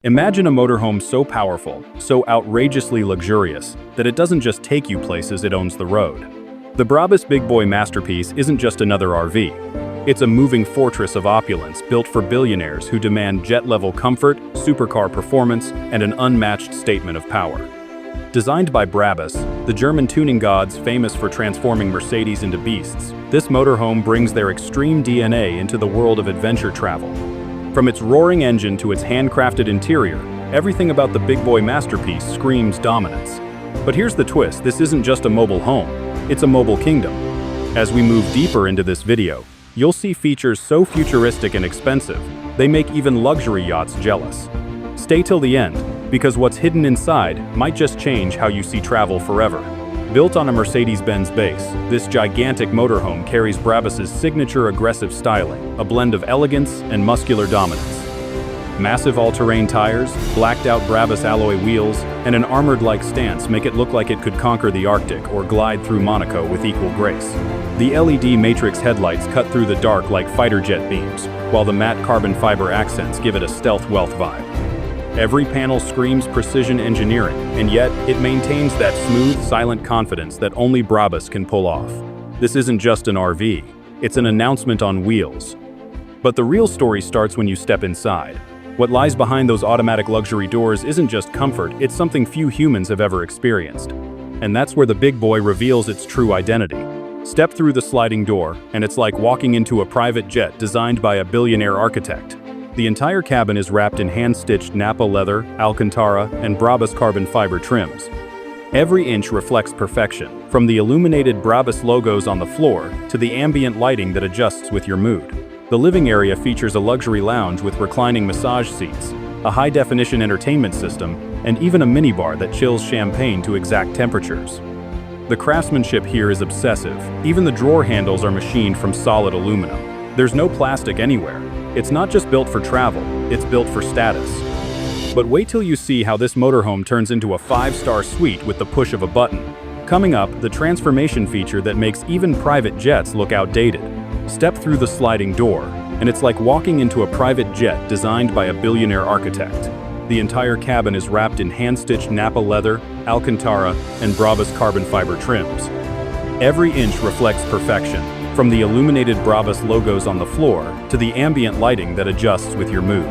Imagine a motorhome so powerful, so outrageously luxurious, that it doesn't just take you places, it owns the road. The Brabus Big Boy Masterpiece isn't just another RV. It's a moving fortress of opulence built for billionaires who demand jet-level comfort, supercar performance, and an unmatched statement of power. Designed by Brabus, the German tuning gods famous for transforming Mercedes into beasts, this motorhome brings their extreme DNA into the world of adventure travel. From its roaring engine to its handcrafted interior, everything about the Big Boy Masterpiece screams dominance. But here's the twist, this isn't just a mobile home, it's a mobile kingdom. As we move deeper into this video, you'll see features so futuristic and expensive, they make even luxury yachts jealous. Stay till the end, because what's hidden inside might just change how you see travel forever. Built on a Mercedes-Benz base, this gigantic motorhome carries Brabus's signature aggressive styling, a blend of elegance and muscular dominance. Massive all-terrain tires, blacked-out Brabus alloy wheels, and an armored-like stance make it look like it could conquer the Arctic or glide through Monaco with equal grace. The LED matrix headlights cut through the dark like fighter jet beams, while the matte carbon fiber accents give it a stealth wealth vibe. Every panel screams precision engineering, and yet it maintains that smooth, silent confidence that only Brabus can pull off. This isn't just an RV, it's an announcement on wheels. But the real story starts when you step inside. What lies behind those automatic luxury doors isn't just comfort, it's something few humans have ever experienced. And that's where the Big Boy reveals its true identity. Step through the sliding door, and it's like walking into a private jet designed by a billionaire architect. The entire cabin is wrapped in hand-stitched Nappa leather, Alcantara, and Brabus carbon fiber trims. Every inch reflects perfection, from the illuminated Brabus logos on the floor to the ambient lighting that adjusts with your mood. The living area features a luxury lounge with reclining massage seats, a high-definition entertainment system, and even a minibar that chills champagne to exact temperatures. The craftsmanship here is obsessive. Even the drawer handles are machined from solid aluminum. There's no plastic anywhere. It's not just built for travel, it's built for status. But wait till you see how this motorhome turns into a 5-star suite with the push of a button. Coming up, the transformation feature that makes even private jets look outdated. Step through the sliding door, and it's like walking into a private jet designed by a billionaire architect. The entire cabin is wrapped in hand-stitched Nappa leather, Alcantara, and Brabus carbon fiber trims. Every inch reflects perfection, from the illuminated Brabus logos on the floor to the ambient lighting that adjusts with your mood.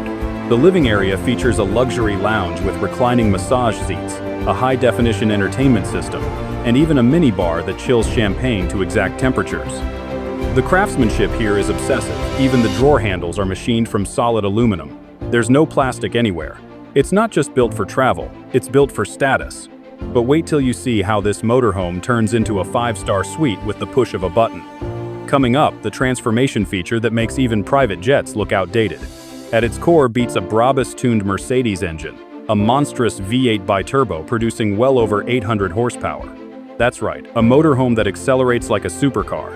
The living area features a luxury lounge with reclining massage seats, a high-definition entertainment system, and even a minibar that chills champagne to exact temperatures. The craftsmanship here is obsessive. Even the drawer handles are machined from solid aluminum. There's no plastic anywhere. It's not just built for travel, it's built for status. But wait till you see how this motorhome turns into a 5-star suite with the push of a button. Coming up, the transformation feature that makes even private jets look outdated. At its core beats a Brabus-tuned Mercedes engine, a monstrous V8 Biturbo producing well over 800 horsepower. That's right, a motorhome that accelerates like a supercar.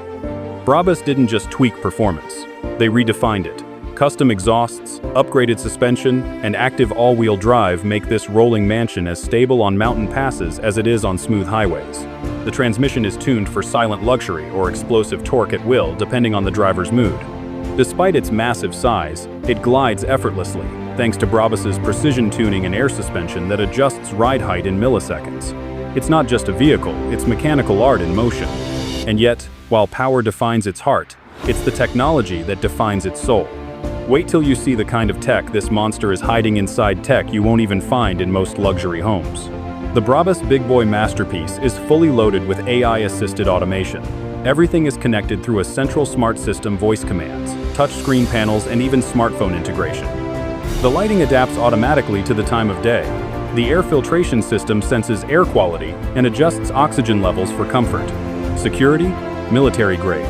Brabus didn't just tweak performance, they redefined it. Custom exhausts, upgraded suspension, and active all-wheel drive make this rolling mansion as stable on mountain passes as it is on smooth highways. The transmission is tuned for silent luxury or explosive torque at will, depending on the driver's mood. Despite its massive size, it glides effortlessly, thanks to Brabus's precision tuning and air suspension that adjusts ride height in milliseconds. It's not just a vehicle, it's mechanical art in motion. And yet, while power defines its heart, it's the technology that defines its soul. Wait till you see the kind of tech this monster is hiding inside tech you won't even find in most luxury homes. The Brabus Big Boy Masterpiece is fully loaded with AI-assisted automation. Everything is connected through a central smart system, voice commands, touchscreen panels, and even smartphone integration. The lighting adapts automatically to the time of day. The air filtration system senses air quality and adjusts oxygen levels for comfort. Security? Military grade.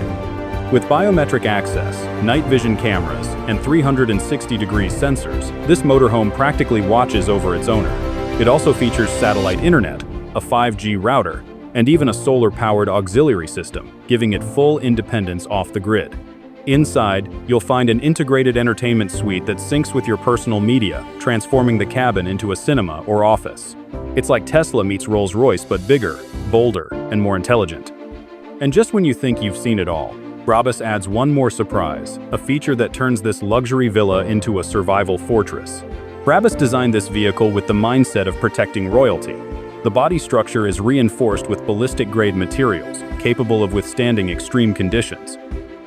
With biometric access, night vision cameras, and 360-degree sensors, this motorhome practically watches over its owner. It also features satellite internet, a 5G router, and even a solar-powered auxiliary system, giving it full independence off the grid. Inside, you'll find an integrated entertainment suite that syncs with your personal media, transforming the cabin into a cinema or office. It's like Tesla meets Rolls-Royce, but bigger, bolder, and more intelligent. And just when you think you've seen it all, Brabus adds one more surprise, a feature that turns this luxury villa into a survival fortress. Brabus designed this vehicle with the mindset of protecting royalty. The body structure is reinforced with ballistic-grade materials, capable of withstanding extreme conditions.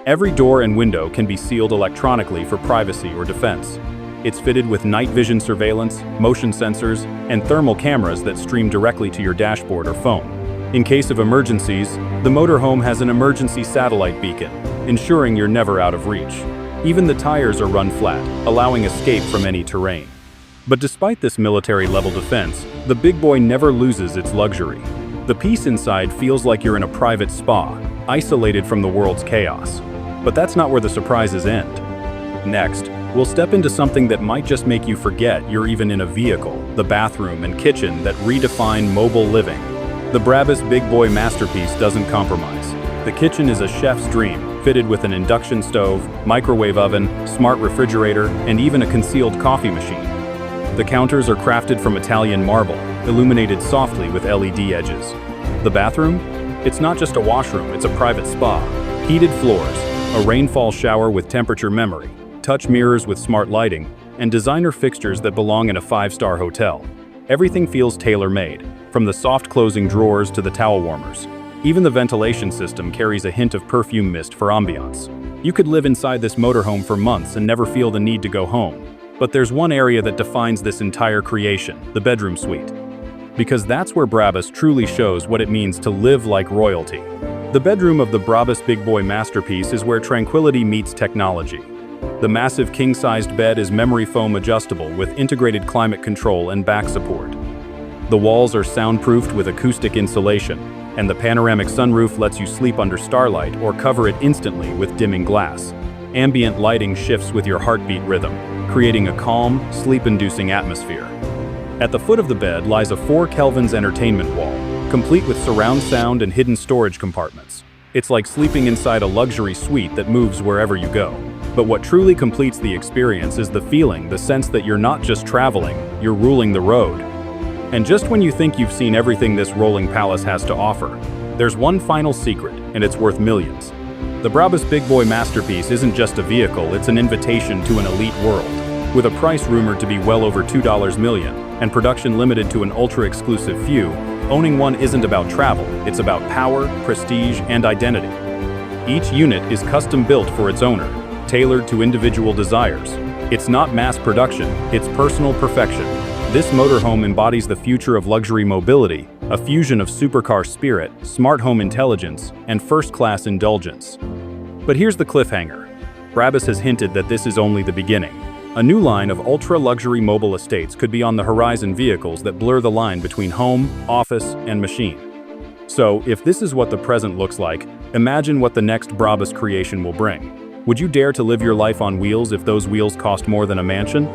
Every door and window can be sealed electronically for privacy or defense. It's fitted with night vision surveillance, motion sensors, and thermal cameras that stream directly to your dashboard or phone. In case of emergencies, the motorhome has an emergency satellite beacon, ensuring you're never out of reach. Even the tires are run flat, allowing escape from any terrain. But despite this military-level defense, the Big Boy never loses its luxury. The peace inside feels like you're in a private spa, isolated from the world's chaos. But that's not where the surprises end. Next, we'll step into something that might just make you forget you're even in a vehicle, the bathroom and kitchen that redefine mobile living. The Brabus Big Boy Masterpiece doesn't compromise. The kitchen is a chef's dream, fitted with an induction stove, microwave oven, smart refrigerator, and even a concealed coffee machine. The counters are crafted from Italian marble, illuminated softly with LED edges. The bathroom? It's not just a washroom, it's a private spa. Heated floors, a rainfall shower with temperature memory, touch mirrors with smart lighting, and designer fixtures that belong in a 5-star hotel. Everything feels tailor-made, from the soft closing drawers to the towel warmers. Even the ventilation system carries a hint of perfume mist for ambiance. You could live inside this motorhome for months and never feel the need to go home. But there's one area that defines this entire creation, the bedroom suite. Because that's where Brabus truly shows what it means to live like royalty. The bedroom of the Brabus Big Boy Masterpiece is where tranquility meets technology. The massive king-sized bed is memory foam adjustable with integrated climate control and back support. The walls are soundproofed with acoustic insulation, and the panoramic sunroof lets you sleep under starlight or cover it instantly with dimming glass. Ambient lighting shifts with your heartbeat rhythm, creating a calm, sleep-inducing atmosphere. At the foot of the bed lies a 4 Kelvin's entertainment wall, complete with surround sound and hidden storage compartments. It's like sleeping inside a luxury suite that moves wherever you go. But what truly completes the experience is the feeling, the sense that you're not just traveling, you're ruling the road. And just when you think you've seen everything this rolling palace has to offer, there's one final secret, and it's worth millions. The Brabus Big Boy Masterpiece isn't just a vehicle, it's an invitation to an elite world. With a price rumored to be well over $2 million, and production limited to an ultra-exclusive few, owning one isn't about travel, it's about power, prestige, and identity. Each unit is custom-built for its owner, tailored to individual desires. It's not mass production, it's personal perfection. This motorhome embodies the future of luxury mobility, a fusion of supercar spirit, smart home intelligence, and first-class indulgence. But here's the cliffhanger. Brabus has hinted that this is only the beginning. A new line of ultra-luxury mobile estates could be on the horizon, vehicles that blur the line between home, office, and machine. So, if this is what the present looks like, imagine what the next Brabus creation will bring. Would you dare to live your life on wheels if those wheels cost more than a mansion?